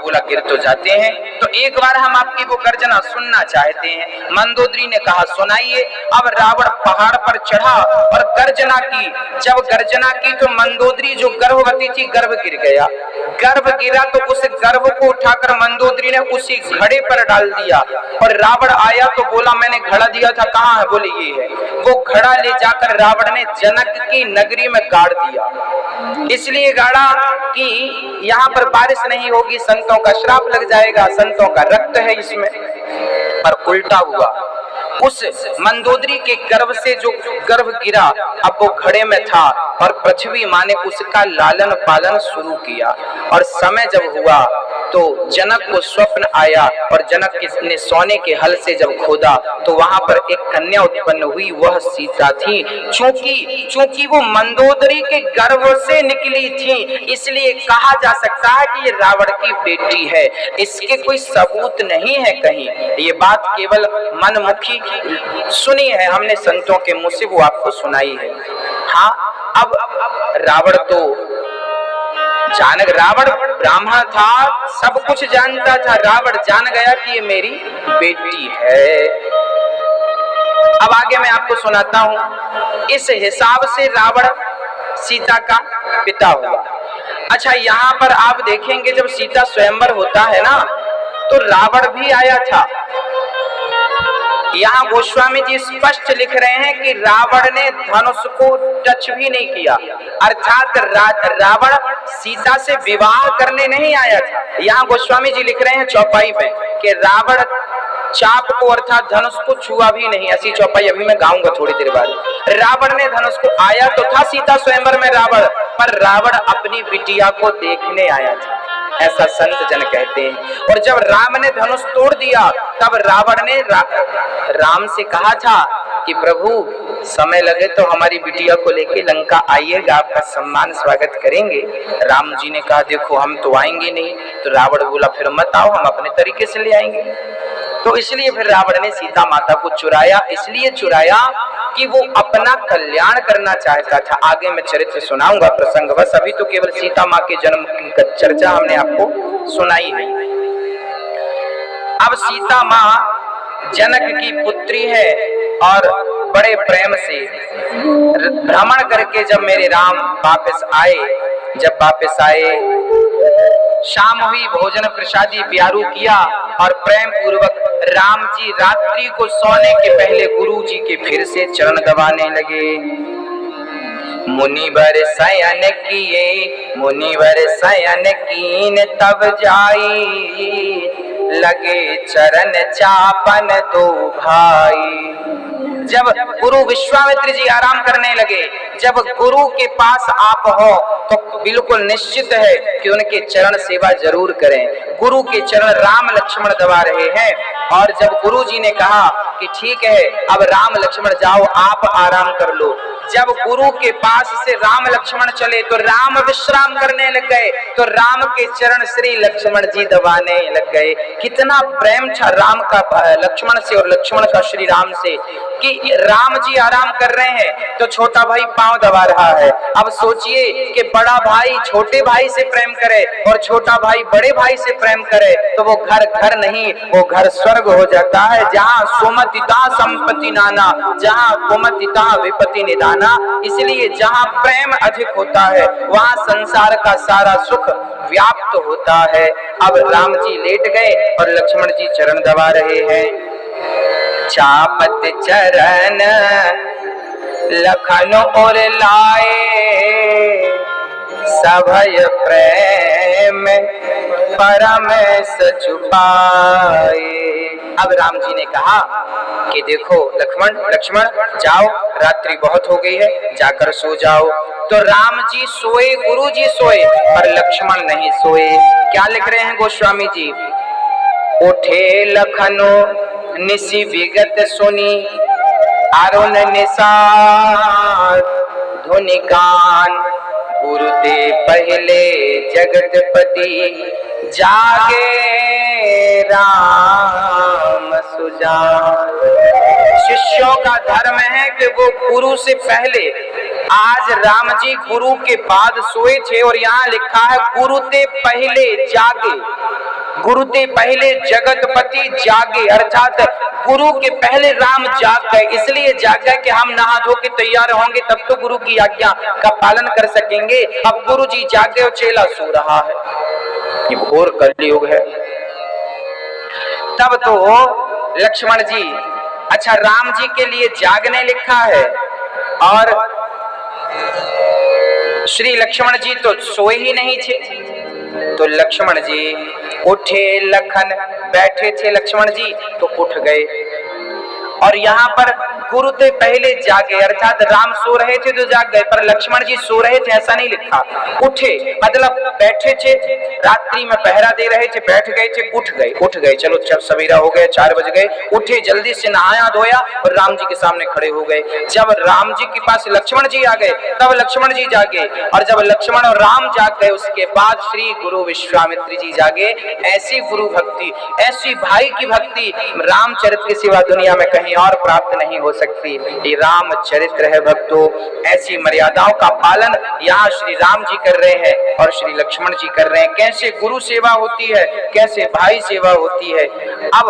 बोला गिर तो जाते हैं, तो एक बार हम आपकी वो गर्जना सुनना चाहते हैं। मंदोदरी ने कहा सुनाइए। अब रावण पहाड़ पर चढ़ा और गर्जना की। जब गर्जना की तो मंदोदरी जो गर्भवती थी गर्भ गिर गया। गर्भ गिरा तो उस गर्भ को उठाकर मंदोदरी ने उसी घड़े पर डाल दिया और रावण आया तो बोला मैंने घड़ा दिया था, कहाँ है? बोले ये है। वो घड़ा ले जाकर रावण ने जनक की नगरी में गाड़ दिया। इसलिए गाड़ा कि यहाँ पर बारिश नहीं होगी, संतों का श्राप लग जाएगा, संतों का रक्त है इसमें। पर उल्टा हुआ, उस मंदोदरी के गर्भ से जो गर्भ गिरा अब वो घड़े में था और पृथ्वी माँ ने उसका लालन पालन शुरू किया। और समय जब हुआ तो जनक को स्वप्न आया और जनक ने सोने के हल से जब खोदा तो वहां पर एक कन्या उत्पन्न हुई, वह सीता थी। चूंकि वो मंदोदरी के गर्भ से निकली थी इसलिए कहा जा सकता है कि ये रावण की बेटी है। इसके कोई सबूत नहीं है कहीं, ये बात केवल मनमुखी सुनी है हमने संतों के मुंह से, वो आपको सुनाई है। हाँ, अब रावण तो रावण ब्राह्मण था, सब कुछ जानता था। रावण जान गया कि ये मेरी बेटी है। अब आगे मैं आपको सुनाता हूं। इस हिसाब से रावण सीता का पिता हुआ। अच्छा, यहाँ पर आप देखेंगे जब सीता स्वयंवर होता है ना तो रावण भी आया था। यहाँ गोस्वामी जी स्पष्ट लिख रहे हैं कि रावण ने धनुष को टच भी नहीं किया, अर्थात रावण सीता से विवाह करने नहीं आया था। यहाँ गोस्वामी जी लिख रहे हैं चौपाई में कि रावण चाप को अर्थात धनुष को छुआ भी नहीं। ऐसी चौपाई अभी मैं गाऊंगा थोड़ी देर बाद। रावण ने धनुष को, आया तो था सीता स्वयंवर में रावण, पर रावण अपनी बिटिया को देखने आया था, ऐसा संत जन कहते हैं। और जब राम ने धनुष तोड़ दिया तब रावण ने राम से कहा था कि प्रभु समय लगे तो हमारी बिटिया को लेके लंका आइएगा, आपका सम्मान स्वागत करेंगे। राम जी ने कहा देखो हम तो आएंगे नहीं। तो रावण बोला फिर मत आओ, हम अपने तरीके से ले आएंगे। तो इसलिए फिर रावण ने सीता माता को चुराया। इसलिए चुराया कि वो अपना कल्याण करना चाहता था। आगे मैं चरित्र सुनाऊंगा प्रसंग, बस अभी तो केवल सीता माँ के जन्म की चर्चा हमने आपको सुनाई है। अब सीता माँ जनक की पुत्री है और बड़े प्रेम से भ्रमण करके जब मेरे राम वापस आए, शाम हुई, भोजन प्रसादी प्यारू किया और प्रेम पूर्वक राम जी रात्रि को सोने के पहले गुरु जी के फिर से चरण दबाने लगे। मुनिवर शयन कीन तब जाई, लगे चरण चापन दो भाई। जब गुरु विश्वामित्र जी आराम करने लगे, जब गुरु के पास आप हो तो बिल्कुल निश्चित है कि उनके चरण सेवा जरूर करें। गुरु के चरण राम लक्ष्मण दबा रहे हैं और जब गुरु जी ने कहा कि ठीक है अब राम लक्ष्मण जाओ, आप आराम कर लो, जब गुरु के पास से राम लक्ष्मण चले तो राम विश्राम करने लग गए, तो राम के चरण श्री लक्ष्मण जी दबाने लग गए। कितना प्रेम था राम का लक्ष्मण से और लक्ष्मण का श्री राम से कि राम जी आराम कर रहे हैं तो छोटा भाई पांव दबा रहा है। अब सोचिए कि बड़ा भाई छोटे भाई से प्रेम करे और छोटा भाई बड़े भाई से प्रेम करे तो वो घर घर नहीं, वो घर स्वर्ग हो जाता है, जहाँ सुमतिता संपत्ति नाना, जहाँ कुमतिता विपत्ति निदाना। इसलिए जहाँ प्रेम अधिक होता है वहाँ संसार का सारा सुख व्याप्त होता है। अब राम जी लेट गए और लक्ष्मण जी चरण दबा रहे हैं। चापत चरण लखन और लाए, सभय प्रेम परम सचुपाए। अब राम जी ने कहा कि देखो लक्ष्मण जाओ, रात्रि बहुत हो गई है, जाकर सो जाओ। तो राम जी सोए, गुरु जी सोए, पर लक्ष्मण नहीं सोए। क्या लिख रहे हैं गोस्वामी जी? उठे लखनो निसी विगत सुनी, अरुण निसार धुनि कान, गुरुदेव पहले जगतपति, जागे राम सुजान। शिष्यों का धर्म है कि वो गुरु से पहले, आज राम जी गुरु के बाद सोए थे और यहाँ लिखा है गुरु ते पहले जागे। गुरु ते पहले जगतपति जागे, अर्थात गुरु के पहले राम जाग गए। इसलिए जाग गए कि हम नहा धो के तैयार होंगे तब तो गुरु की आज्ञा का पालन कर सकेंगे। अब गुरु जी जाग गए और चेला सो रहा है। ये घोर कलयुग है। तब तो लक्ष्मण जी, अच्छा राम जी के लिए जागने लिखा है और श्री लक्ष्मण जी तो सोए ही नहीं थे। तो लक्ष्मण जी उठे, लखन बैठे थे लक्ष्मण जी तो उठ गए। और यहाँ पर गुरु ते पहले जागे, अर्थात राम सो रहे थे तो जाग गए, पर लक्ष्मण जी सो रहे थे ऐसा नहीं लिखा। उठे मतलब बैठे थे, रात्रि में पहरा दे रहे थे, बैठ गए थे, उठ गए। चलो जब सवेरा हो गए, 4 बज गए, उठे, जल्दी से नहाया धोया और राम जी के सामने खड़े हो गए। जब राम जी के पास लक्ष्मण जी आ गए तब लक्ष्मण जी जागे, और जब लक्ष्मण और राम जाग गए उसके बाद श्री गुरु विश्वामित्र जी जागे। ऐसी गुरु भक्ति, ऐसी भाई की भक्ति रामचरित्र के सिवा दुनिया में कहीं और प्राप्त नहीं हो सकती। ये राम चरित्र है भक्तों। ऐसी मर्यादाओं का पालन यहाँ श्री राम जी कर रहे हैं और श्री लक्ष्मण जी कर रहे हैं। कैसे गुरु सेवा होती है, कैसे भाई सेवा होती है। अब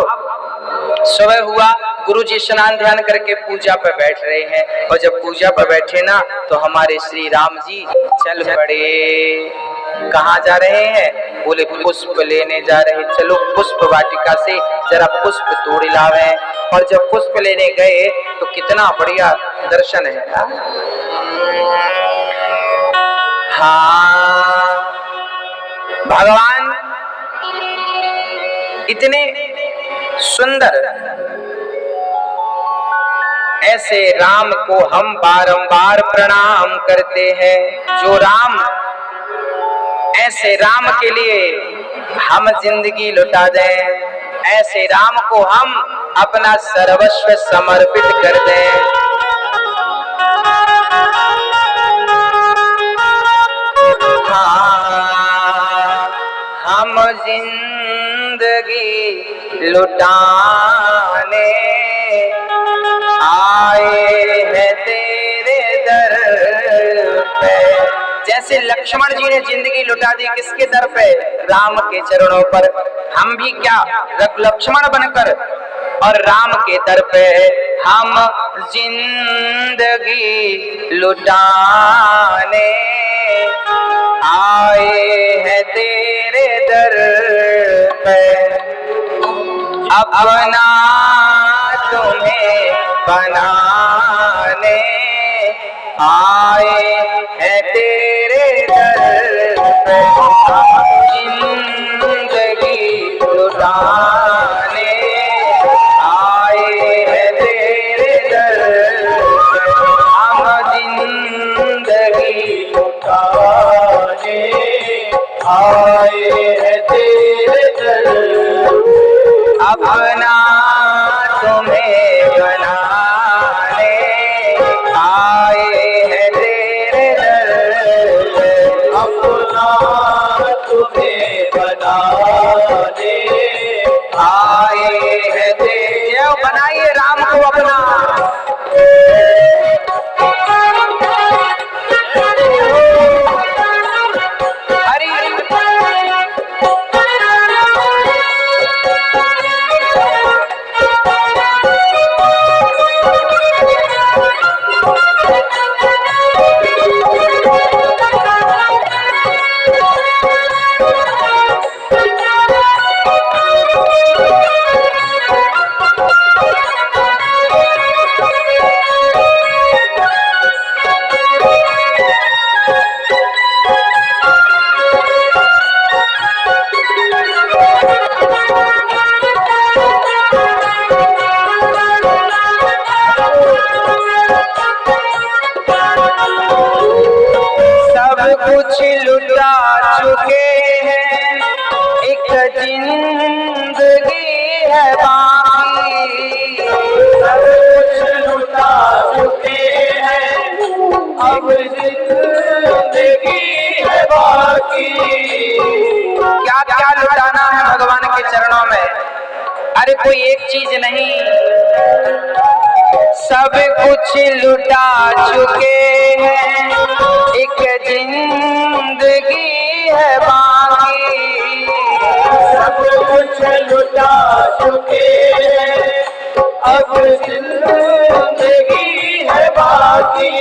सुबह हुआ, गुरु जी स्नान ध्यान करके पूजा पर बैठ रहे हैं, और जब पूजा पर बैठे ना तो हमारे श्री राम जी चल पड़े। कहाँ जा रहे हैं? बोले पुष्प लेने जा रहे। चलो पुष्प वाटिका से जरा पुष्प तोड़ लावे। और जब पुष्प लेने गए तो कितना बढ़िया दर्शन है। हाँ, भगवान इतने सुंदर, ऐसे राम को हम बारंबार प्रणाम करते हैं। जो राम, ऐसे राम के लिए हम जिंदगी लुटा दें, ऐसे राम को हम अपना सर्वस्व समर्पित कर दें। हाँ, हम जिंदगी लुटाने आए हैं तेरे दर पे। जैसे लक्ष्मण जी ने जिंदगी लुटा दी किसके दर पे? राम के चरणों पर। हम भी क्या लक्ष्मण बनकर और राम के दर पे हम जिंदगी लुटाने आए हैं तेरे दर पे। अपना तुम्हें बनाने आए हैं तेरे दर पे। जिंदगी लुटाने आए हैं तेरे दर पे। हम जिंदगी लुटाने आए हैं तेरे दर पे। अपना तुम्हें बनाने आए हैं तेरे दर पे। अपना तुम्हें बनाने आए हैं तेरे। बनाइए राम को अपना। कुछ लुटा चुके हैं, एक जिंदगी है बाकी। सब कुछ लुटा चुके हैं, अब जिंदगी है बाकी। क्या क्या लुटाना है भगवान के चरणों में? अरे कोई एक चीज नहीं, सब कुछ लुटा चुके हैं, एक जिंदगी है बाकी। सब लुटा चुके हैं, अब जिंदगी है बाकी,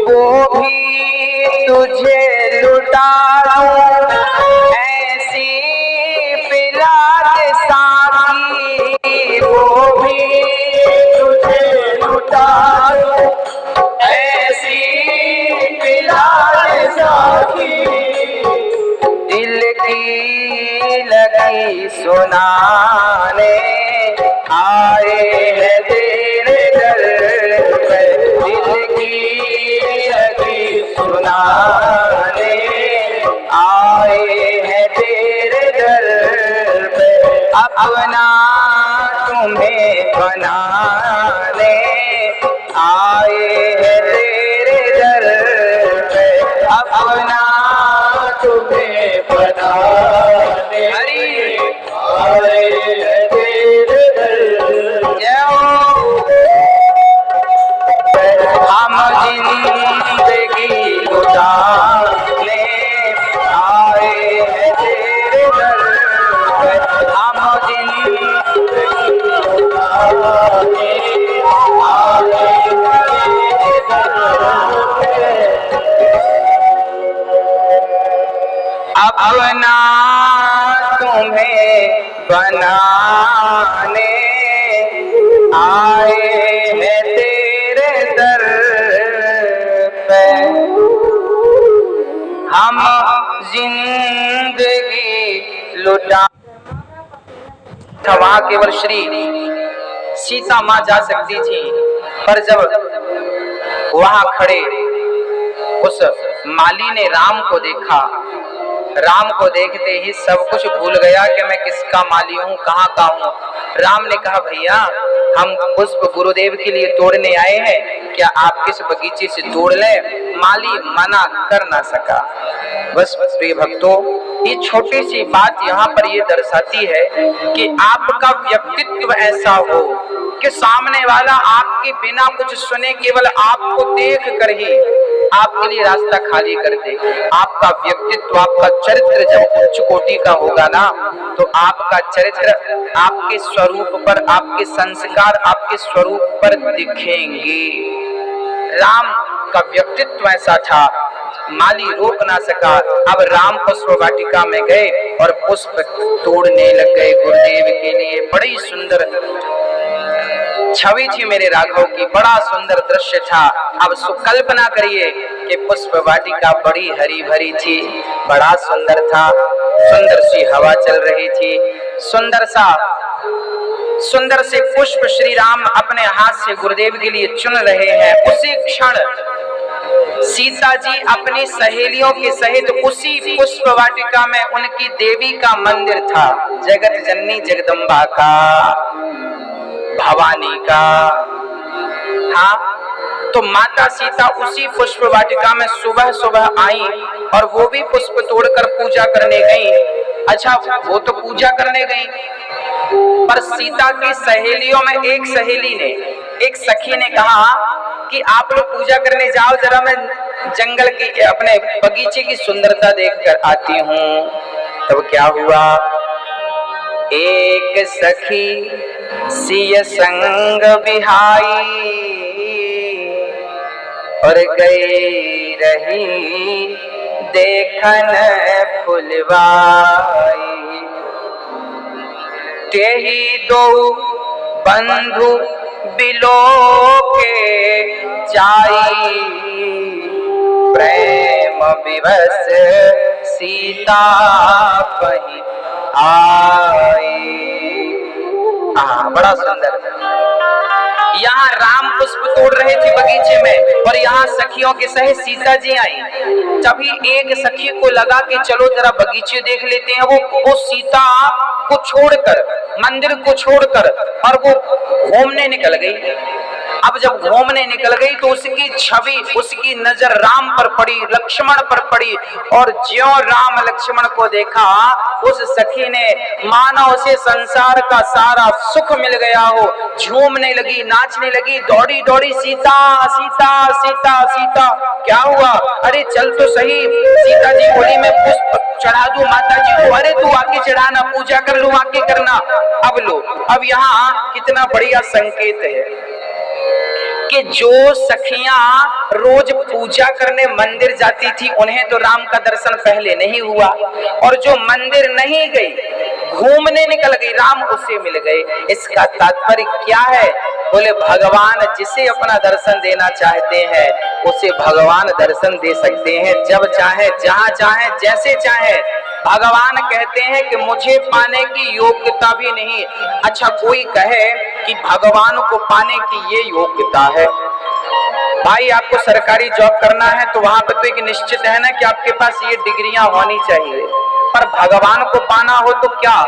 वो भी तुझे लुटा दूं ऐसी पिला के साथी, वो भी तुझे लुटा दूं ऐसी पिला के साथी, दिल की लगी सुनाने आए हैं तेरे दर पे, दिल की लगी सुनाने आए हैं तेरे दर पे, अपना तुम्हें बनाने आए हैं तेरे दर पे, अपना तुम्हें बनाने आए हैं तेरे दर। हम जिंदगी लुटाने आए हैं तेरे दर पे, हम जिंदगी लुटाने आए हैं तेरे दर पे, अपना तुम्हें बनाने आए हैं तेरे दर पे, हम जिंदगी लुटा। वहां केवल श्री सीता मां जा सकती थी, पर जब वहां खड़े उस माली ने राम को देखा, राम को देखते ही सब कुछ भूल गया कि मैं किसका माली हूँ, कहाँ का हूँ। राम ने कहा भैया हम पुष्प गुरुदेव के लिए तोड़ने आए हैं, क्या आप किस बगीचे से तोड़ लें। माली मना कर ना सका। बस प्रिय भक्तों, ये छोटी सी बात यहाँ पर ये दर्शाती है कि आपका व्यक्तित्व ऐसा हो कि सामने वाला आपके बिना कुछ सुने, केवल आपको देख कर ही आपके लिए रास्ता खाली कर दे। आपका व्यक्तित्व, आपका चरित्र जब उच्च कोटि का होगा ना, तो आपका चरित्र आपके स्वरूप पर, आपके संस्कार आपके स्वरूप पर दिखेंगे। राम का व्यक्तित्व ऐसा था, माली रोक ना सका। अब राम पुष्प वाटिका में गए और पुष्प तोड़ने लग गए गुरुदेव के लिए। बड़ी सुंदर छवि थी मेरे राघव की, बड़ा सुंदर दृश्य था। अब कल्पना करिए कि पुष्प वाटिका बड़ी हरी भरी थी, बड़ा सुंदर था, सुंदर सी हवा चल रही थी, सुंदर से पुष्प श्री राम अपने हाथ से गुरुदेव के लिए चुन रहे हैं। उसी क्षण सीता जी अपनी सहेलियों के सहित उसी पुष्प वाटिका में, उनकी देवी का मंदिर था, जगत जननी जगदम्बा का, भवानी का। हाँ, तो माता सीता उसी पुष्प वाटिका में सुबह सुबह आई और वो भी पुष्प तोड़कर पूजा करने गई। अच्छा, वो तो पूजा करने गई, पर सीता की सहेलियों में एक सखी ने कहा कि आप लोग पूजा करने जाओ, जरा मैं जंगल की, अपने बगीचे की सुंदरता देखकर आती हूँ। तब क्या हुआ, एक सखी सिय संग बिहाई और गई रही देखन फुलवाई। तेही दो बंधु बिलो के जाई, प्रेम विवश सीता पही आई। बड़ा सुंदर। यहाँ राम पुष्प तोड़ रहे थे बगीचे में और यहाँ सखियों के सहित सीता जी आई। तभी एक सखी को लगा कि चलो जरा बगीचे देख लेते हैं। वो सीता को छोड़कर, मंदिर को छोड़कर, और वो घूमने निकल गई। अब जब घूमने निकल गई तो उसकी छवि, उसकी नजर राम पर पड़ी, लक्ष्मण पर पड़ी, और ज्यों राम लक्ष्मण को देखा, उस सखी ने मानो उसे संसार का सारा सुख मिल गया हो, झूमने लगी, नाचने लगी, दौड़ी दौड़ी सीता सीता सीता सीता। क्या हुआ, अरे चल तो सही। सीता जी बोली मैं पुष्प चढ़ा दूं माता जी को, अरे तू आके चढ़ाना, पूजा कर लूं आके करना। अब लो, अब यहाँ कितना बढ़िया संकेत है कि जो सखियां रोज पूजा करने मंदिर जाती थी उन्हें तो राम का दर्शन पहले नहीं हुआ, और जो मंदिर नहीं गई, घूमने निकल गई, राम उसे मिल गए। इसका तात्पर्य क्या है? बोले भगवान जिसे अपना दर्शन देना चाहते हैं उसे भगवान दर्शन दे सकते हैं, जब चाहे, जहां चाहे, जैसे चाहे। भगवान कहते हैं कि मुझे पाने की योग्यता भी नहीं। अच्छा, कोई कहे कि भगवान को पाने की ये योग्यता है। भाई आपको सरकारी जॉब करना है तो वहां पर तो एक निश्चित है ना कि आपके पास ये डिग्रियां होनी चाहिए, पर भगवान को पाना हो तो क्या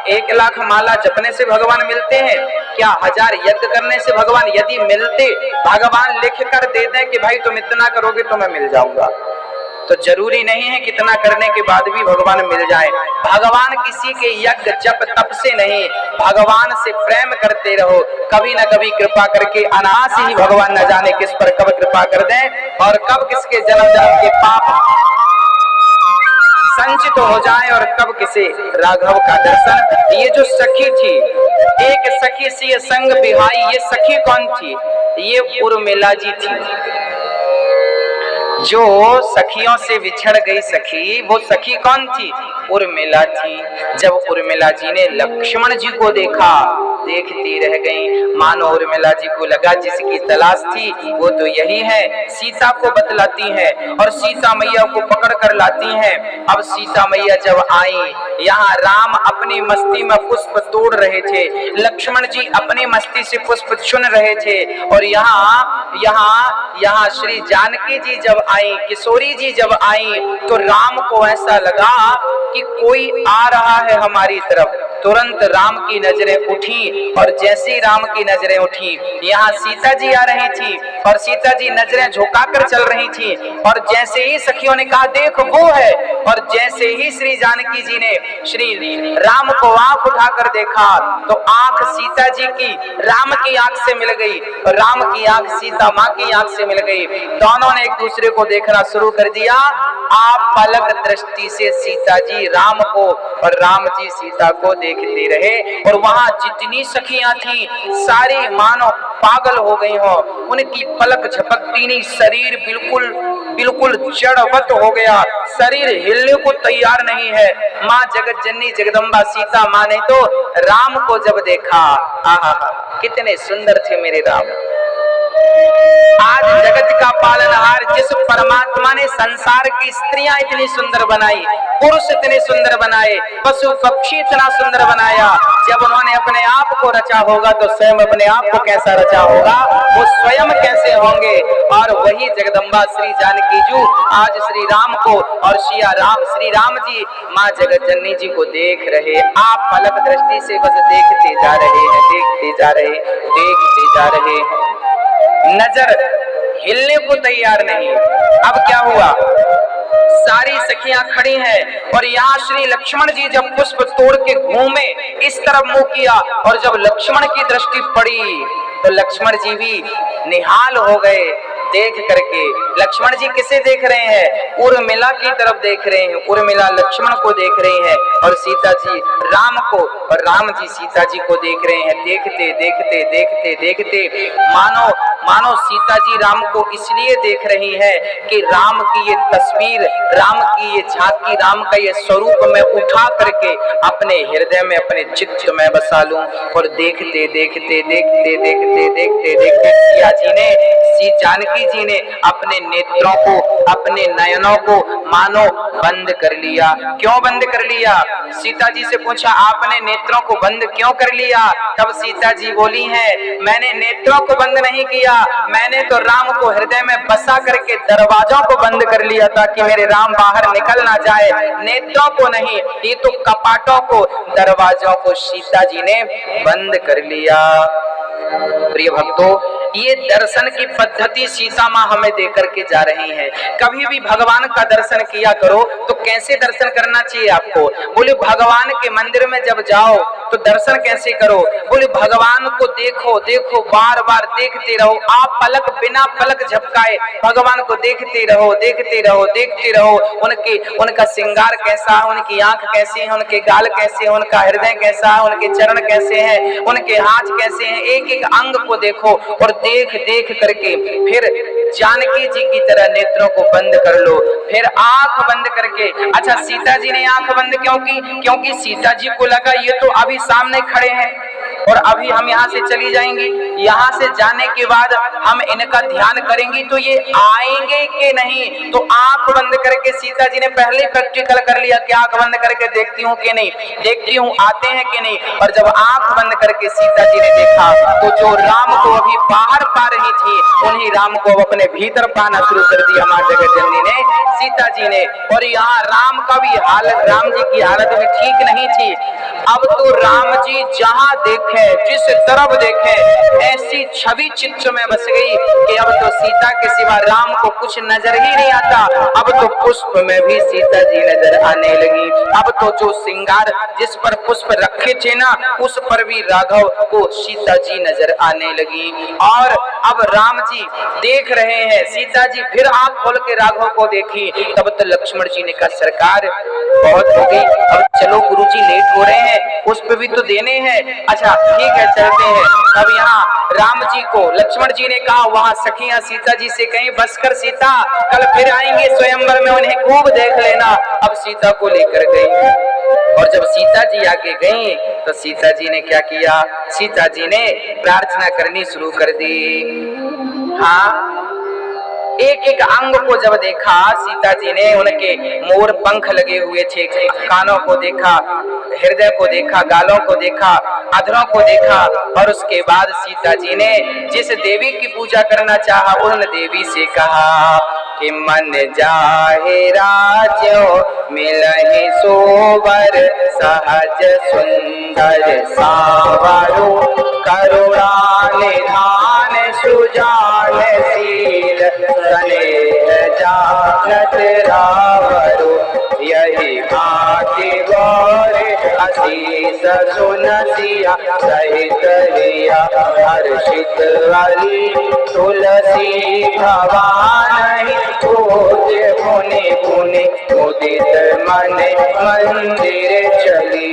1 लाख माला जपने से भगवान मिलते हैं? क्या 1000 यज्ञ करने से भगवान, यदि मिलते, भगवान लिख कर दे दें कि भाई तुम इतना करोगे तो मैं मिल जाऊंगा, तो जरूरी नहीं है कितना करने के बाद भी भगवान मिल जाए। भगवान किसी के यज्ञ जप तप से नहीं, भगवान से प्रेम करते रहो, कभी न कभी कृपा करके अनायास ही भगवान न जाने किस पर कब कृपा कर दें और कब किसके जन्म जन्म के पाप संचित हो जाए और कब किसे राघव का दर्शन। ये जो सखी थी, एक सखी सी संग बिहाई, ये सखी कौन थी? ये उर्मिला जी थी। जो सखियों से बिछड़ गई सखी, वो सखी कौन थी? उर्मिला थी। जब उर्मिला जी ने लक्ष्मण जी को देखा, देखती रह गई, मानो उर्मिला जी को लगा जिसकी तलाश थी वो तो यही है। सीता को बतलाती है और सीता मैया को पकड़ कर लाती हैं। अब सीता मैया जब आई, यहाँ राम अपनी मस्ती में पुष्प तोड़ रहे थे, लक्ष्मण जी अपनी मस्ती से पुष्प चुन रहे थे, और यहाँ श्री जानकी जी जब आई, किशोरी जी जब आई, तो राम को ऐसा लगा कि कोई आ रहा है हमारी तरफ। तुरंत राम की नजरें उठी, और जैसी राम की नजरें उठी, यहाँ सीता जी आ रही थी और सीता जी नजरें झुकाकर चल रही थी, और जैसे ही सखियों ने कहा देख वो है, और जैसे ही श्री जानकी जी ने श्री राम को आंख उठाकर देखा तो आंख सीता जी की राम की आंख से मिल गई, और राम की आंख सीता माँ की आंख से मिल गई। दोनों ने एक दूसरे को देखना शुरू कर दिया। आप पलक दृष्टि से सीता जी राम को और राम जी सीता को देखते रहे, और वहां जितनी सखियां थी सारी मानो पागल हो गई हो। उनकी पलक झपकती नहीं, शरीर बिल्कुल जड़वत हो गया, शरीर हिलने को तैयार नहीं है। माँ जगत जननी जगदम्बा सीता माँ ने तो राम को जब देखा, आहा कितने सुंदर थे मेरे राम। आज जगत का पालनहार जिस परमात्मा ने संसार की स्त्रियां इतनी सुंदर बनाई, पुरुष इतने सुंदर बनाए, पशु पक्षी इतना सुंदर बनाया, जब उन्होंने अपने आप को रचा होगा तो स्वयं अपने आप को कैसा रचा होगा, वो स्वयं कैसे होंगे। और वही जगदम्बा श्री जानकी जी आज श्री राम को और श्री राम जी माँ जगत जननी जी को देख रहे। आप पलक दृष्टि से बस देखते जा रहे हैं, देखते जा रहे हैं, नजर हिलने को तैयार नहीं। अब क्या हुआ, सारी सखियां खड़ी हैं, और यहाँ श्री लक्ष्मण जी जब पुष्प तोड़ के घूमे, इस तरफ मुंह किया, और जब लक्ष्मण की दृष्टि पड़ी तो लक्ष्मण जी भी निहाल हो गए देख करके। लक्ष्मण जी किसे देख रहे हैं? उर्मिला की तरफ देख रहे हैं। उर्मिला लक्ष्मण को देख रही है, और सीता जी राम को, और राम जी सीता जी को देख रहे हैं। देखते मानो सीता जी राम को इसलिए देख रही है कि राम की ये तस्वीर, राम की ये झांकी, राम का ये स्वरूप मैं उठा करके अपने हृदय में, अपने चित्त में बसा लूं। और देखते सिया जी ने, श्री जानकी जी ने अपने नेत्रों को, अपने नयनों को मानो बंद कर लिया। क्यों बंद कर लिया? सीता जी से पूछा आपने नेत्रों को बंद क्यों कर लिया? तब सीता जी बोली हैं, मैंने नेत्रों को बंद नहीं किया, मैंने तो राम को हृदय में बसा करके दरवाजों को बंद कर लिया ताकि मेरे राम बाहर निकल ना जाए। नेत्रों को नहीं, ये तो कपाटों को, दरवाजों को सीता जी ने बंद कर लिया। प्रिय भक्तों, ये दर्शन की पद्धति सीता माँ हमें देकर के जा रही है। कभी भी भगवान का दर्शन किया करो तो कैसे दर्शन करना चाहिए आपको? बोले भगवान के मंदिर में जब जाओ तो दर्शन कैसे करो? बोले भगवान को देखो देखो, बार बार देखते रहो, आप पलक बिना पलक झपकाए भगवान को देखते रहो देखते रहो देखते रहो। उनका श्रृंगार कैसा है, उनकी आंख कैसी है, उनके गाल कैसे है, उनका हृदय कैसा है, उनके चरण कैसे हैं, उनके हाथ कैसे हैं, एक एक अंग को देखो और देख देख करके फिर जानकी जी की तरह नेत्रों को बंद कर लो, फिर आंख बंद करके। अच्छा, सीता जी ने आंख बंद क्यों की? क्योंकि सीता जी को लगा ये तो अभी सामने खड़े हैं और अभी हम यहाँ से चली जाएंगी, यहाँ से जाने के बाद हम इनका ध्यान करेंगी तो ये आएंगे कि नहीं। तो आंख बंद करके सीता जी ने पहले प्रैक्टिकल कर लिया कि आंख बंद करके देखती हूँ कि नहीं, देखती हूँ आते हैं कि नहीं। और जब आंख बंद करके सीता जी ने देखा तो जो राम को अभी बाहर पा रही थी उन्हीं राम को अपने भीतर पाना शुरू कर दिया मां जगत जननी ने, सीता जी ने। और यहाँ राम का भी हालत, राम जी की हालत भी ठीक नहीं थी। अब तो राम जी जहां देखे, जिस तरफ देखे, ऐसी छवि चित्त में बस गई कि अब तो सीता के सिवा राम को कुछ नजर ही नहीं आता। अब तो पुष्प में भी सीता जी नजर आने लगी। अब तो जो श्रृंगार जिस पर पुष्प रखे थे ना, उस पर भी राघव को सीता जी नजर आने लगी। और अब राम जी देख रहे हैं, सीता जी फिर आंख खोल के राघव को देखी। तब तो लक्ष्मण जी ने कहा सरकार बहुत हो गई, अब चलो गुरुजी लेट हो रहे हैं, पुष्प भी तो देने हैं। अच्छा ठीक है चलते हैं। अब यहाँ राम जी को लक्ष्मण जी ने कहा वहां सखियां सीता जी से कहीं बस कर सीता, कल फिर आएंगे स्वयंवर में, उन्हें खूब देख लेना। अब सीता को लेकर गई और जब सीता जी आगे गई तो सीता जी ने क्या किया? सीता जी ने प्रार्थना करनी शुरू कर दी। हाँ, एक एक अंग को जब देखा सीता जी ने, उनके मोर पंख लगे हुए थे, कानों को देखा, हृदय को देखा, गालों को देखा, अधरों को देखा। और उसके बाद सीता जी ने जिस देवी की पूजा करना चाहा उन देवी से कहा कि मन जाहे राज्यो मिलहि सोबर, सहज सुंदर सावरो, करुणा निधान सुजान शील, स्नेह जानत रावरो, यही भांति गौर आशीष सुनसिया, सहित हिया हर्षित हरि, तुलसी भवानी खोज पुनि पुनि, उदित मन मंदिर चली।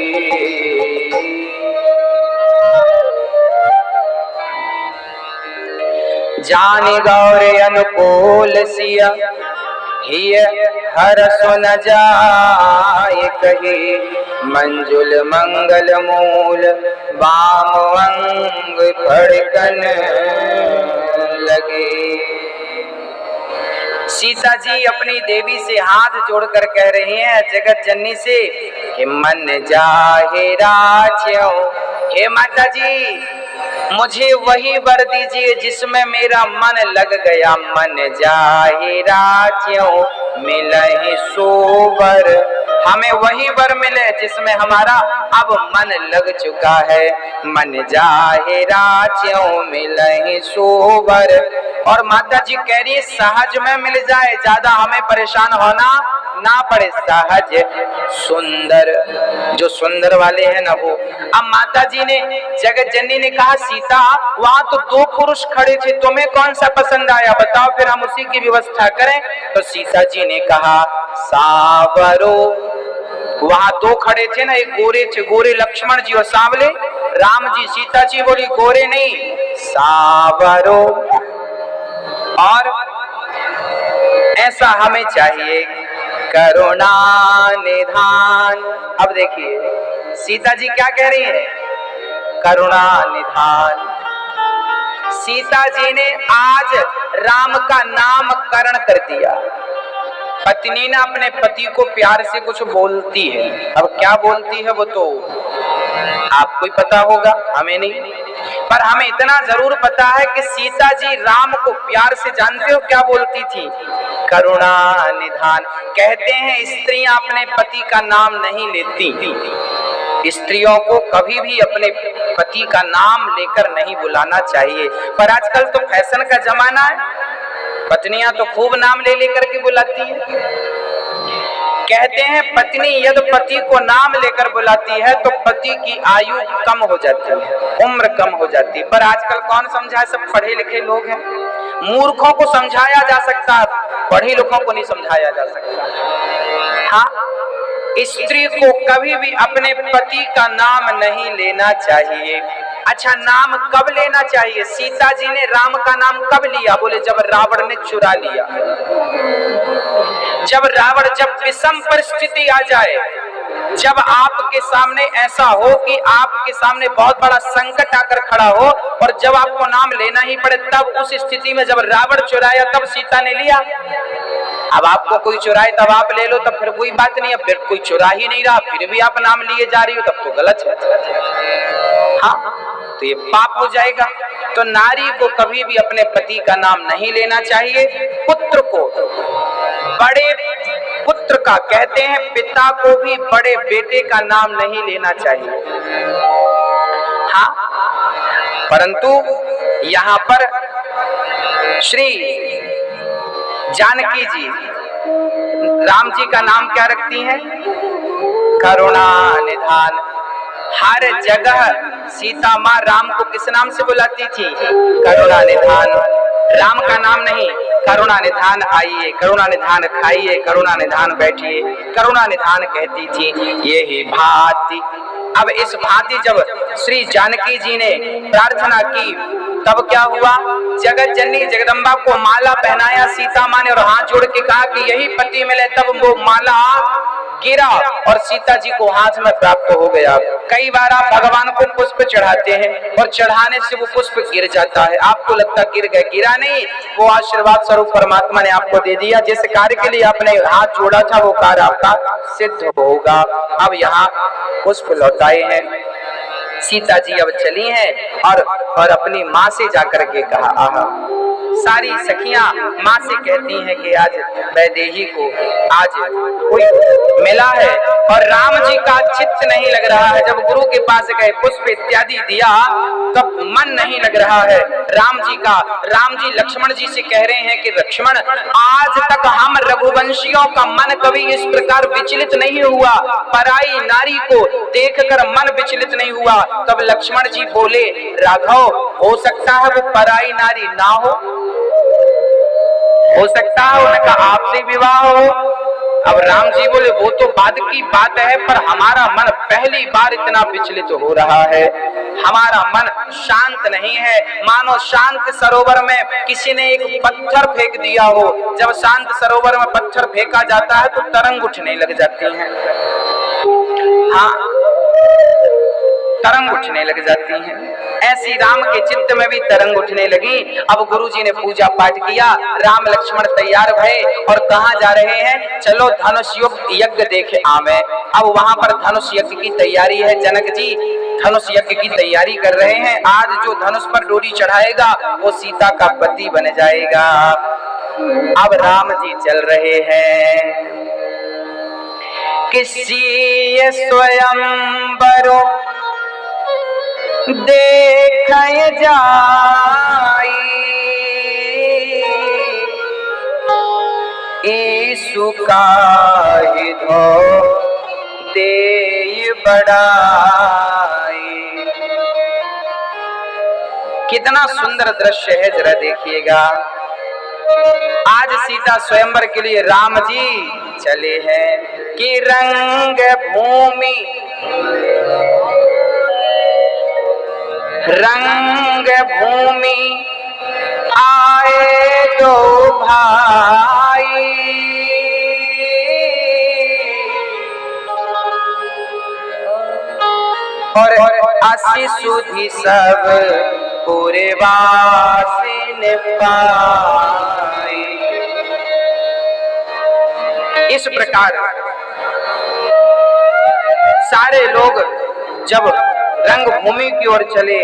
जानि गौर अनुकूल सिया, हिय हर सुन जाय कही, मंजुल मंगल मूल वाम अंग फड़कन लगे। सीता जी अपनी देवी से हाथ जोड़कर कह रही हैं जगत जननी से कि मन जाहे राज्यों, हे माता जी मुझे वही वर दीजिए जिसमें मेरा मन लग गया। मन जाहे राज्यों मिलहि सोबर, हमें वही वर मिले जिसमें हमारा अब मन लग चुका है। मन जाहे राज्यों मिलहि सोबर। और माता जी कह रही है सहज में मिल जाए, ज्यादा हमें परेशान होना ना पड़े, सहज सुंदर, जो सुंदर वाले हैं ना वो। अब माता जी ने, जगत जननी ने कहा सीता वहां तो दो पुरुष खड़े थे, तुम्हें कौन सा पसंद आया बताओ, फिर हम उसी की व्यवस्था करें। तो सीता जी ने कहा सावरो, वहां दो खड़े थे ना, एक गोरे थे, गोरे लक्ष्मण जी और सांवले राम जी। सीता जी बोली गोरे नहीं सावरो, और ऐसा हमें चाहिए करुणा निधान। अब देखिए सीता जी क्या कह रही है, करुणा निधान। सीता जी ने आज राम का नामकरण कर दिया। पत्नी ने अपने पति को प्यार से कुछ बोलती है, अब क्या बोलती है वो तो आपको ही पता होगा, हमें नहीं, पर हमें इतना जरूर पता है कि सीता जी राम को प्यार से, जानते हो क्या बोलती थी? करुणा निधान। कहते हैं स्त्रियां अपने पति का नाम नहीं लेती, स्त्रियों को कभी भी अपने पति का नाम लेकर नहीं बुलाना चाहिए, पर आजकल तो फैशन का जमाना है, पत्नियां तो खूब नाम ले लेकर के बुलाती है। कहते हैं पत्नी यदि पति को नाम लेकर बुलाती है तो पति की आयु कम हो जाती है, उम्र कम हो जाती है। पर आजकल कौन समझाए, सब पढ़े लिखे लोग हैं। मूर्खों को समझाया जा सकता है, पढ़े लिखों को नहीं समझाया जा सकता। हाँ, स्त्री को कभी भी अपने पति का नाम नहीं लेना चाहिए। अच्छा, नाम कब लेना चाहिए? सीता जी ने राम का नाम कब लिया? बोले जब रावण ने चुरा लिया। जब विषम परिस्थिति आ जाए, जब आपके सामने ऐसा हो कि आपके सामने बहुत बड़ा संकट आकर खड़ा हो और जब आपको नाम लेना ही पड़े, तब उस स्थिति में जब रावण चुराया तब सीता ने लिया। अब आपको कोई चुराए तब आप ले लो, तब फिर कोई बात नहीं। अब फिर कोई चुरा ही नहीं रहा, फिर भी आप नाम लिए जा रही हो, तब तो गलत है। हाँ, तो ये पाप हो जाएगा। तो नारी को कभी भी अपने पति का नाम नहीं लेना चाहिए। पुत्र को, बड़े पुत्र का, कहते हैं पिता को भी बड़े बेटे का नाम नहीं लेना चाहिए। हाँ, परंतु यहाँ पर श्री जानकी जी राम जी का नाम क्या रखती हैं? करुणा निधान। हर जगह सीता माँ राम को किस नाम से बुलाती थी? करुणा निधान। राम का नाम नहीं, करुणा निधान आइए, करुणा निधान खाइए, करुणा निधान बैठिए, करुणा निधान कहती थी। यही भांति, अब इस भांति जब श्री जानकी जी ने प्रार्थना की तब क्या हुआ? जगत जननी जगदम्बा को माला पहनाया सीता माँ ने और हाथ जोड़ के कहा कि यही पति मिले। तब वो माला गिरा और सीता जी को हाथ में प्राप्त हो गया। कई बार आप भगवान को पुष्प चढ़ाते हैं और चढ़ाने से वो पुष्प गिर जाता है, आपको लगता गिर गया, गिरा नहीं, वो आशीर्वाद स्वरूप परमात्मा ने आपको दे दिया। जिस कार्य के लिए आपने हाथ जोड़ा था वो कार्य आपका सिद्ध होगा। अब यहाँ पुष्प लौटाए हैं, सीता जी अब चली हैं और अपनी माँ से जाकर के कहा। आहा, सारी सखियां माँ से कहती हैं कि आज वैदेही को आज कोई मिला है और राम जी का चित्त नहीं लग रहा है। जब गुरु के पास गए, पुष्प इत्यादि दिया, तब मन नहीं लग रहा है राम जी का। राम जी लक्ष्मण जी से कह रहे हैं कि लक्ष्मण, आज तक हम रघुवंशियों का मन कभी इस प्रकार विचलित नहीं हुआ, पराई नारी को देखकर मन विचलित नहीं हुआ। तब लक्ष्मण जी बोले, राघव, हो सकता है वो पराई नारी ना हो सकता है उनका आपसे विवाह हो। अब राम जी बोले, वो तो बाद की बात है, पर हमारा मन पहली बार इतना विचलित हो रहा है, हमारा मन शांत नहीं है। मानो शांत सरोवर में किसी ने एक पत्थर फेंक दिया हो। जब शांत सरोवर में पत्थर फेंका जाता है तो तरंग उठने लग जाती हैं। हाँ, तरंग उठने लग जाती हैं। ऐसी राम के चित्त में भी तरंग उठने लगी। अब गुरुजी ने पूजा पाठ किया, राम लक्ष्मण तैयार भये और कहाँ जा रहे हैं? चलो धनुष यज्ञ देखे आवे। अब वहां पर धनुष यज्ञ की तैयारी है। जनक जी धनुष यज्ञ की तैयारी कर रहे हैं। आज जो धनुष पर डोरी चढ़ाएगा वो सीता का पति बन जाएगा। अब राम जी चल रहे हैं। किसी स्वयंवरो देख जाई, ईसु काहि धो देय बढ़ाई। कितना सुंदर दृश्य है, जरा देखिएगा। आज सीता स्वयंवर के लिए राम जी चले हैं कि रंग भूमि आए दो भाई, और असी सुधि सब पूरे वासिन पाई। इस प्रकार सारे लोग जब रंग भूमि की ओर चले